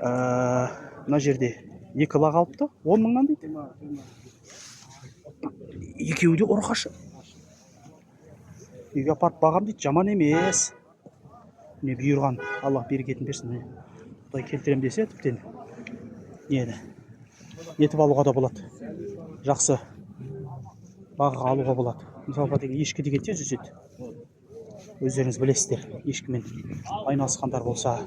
Мына жерде екі лақ алыпты, 10 мыңнан дейді. Екеуі де ұрғашы. Үйге апарып бағам дейді, жаман емес. Не бұйырған, Аллах берекетін берсін. Құдай келтірем десе, тіптен нені етіп алуға да болады. Жақсы баға алуға болады. Мысалға деген ешкі деген тез өседі. Өздеріңіз білесіздер, ешкімен айналысқандар болса.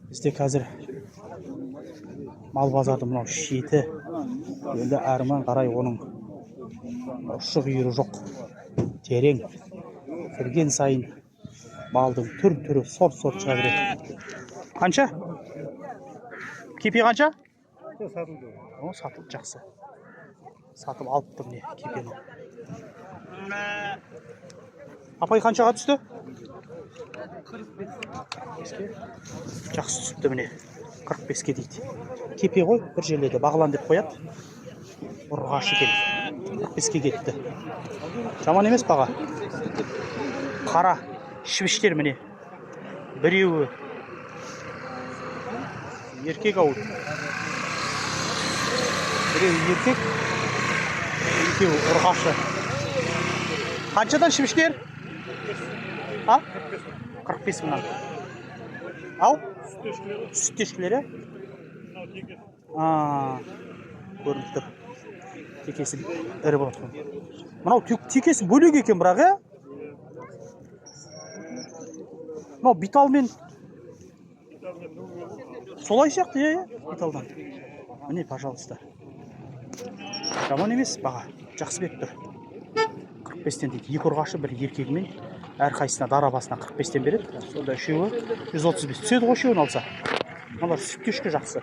Бізде қазір мал базарды мынау шеті. Енді әрмен қарай оның ұшы қиыры жоқ. Терең. Кірген сайын малдың түр-түрі сорт-сорт шыға береді. Қанша? Кепе қанша? Сатылды. О, сатылды, жақсы. Сатып алыпты міне кепені. Апай қаншаға түсті? 45-ке. Жақсы түсіпті міне. 45-ке дейді. Кепе ғой, бір жерлерде бағылан деп қояды. Ұрғашы екен. 45-ке кетті. Жаман емес баға. Қара шібіштер міне. Біреуі еркек ауыл. Біреуі еркек, екеуі ұрғашы. Қаншадан шібіштер? 45 мыңнан. Ау? Сүт ешкілері? Көрініп тұр. Текесі ірі болады. Мынау текесі бөлек екен бірақ, Мынау биталмен солай сияқты, биталдан. Міне, пожалуйста. Жаман емес баға. Жақсы беріп тұр. 45-тен дейді. Екі ұрғашы бір еркегімен әрқайсына дара басына 45-тен береді. Сонда үшеуі 135 түседі ғой үшеуін алса. Мыналар сүт кешкі жақсы.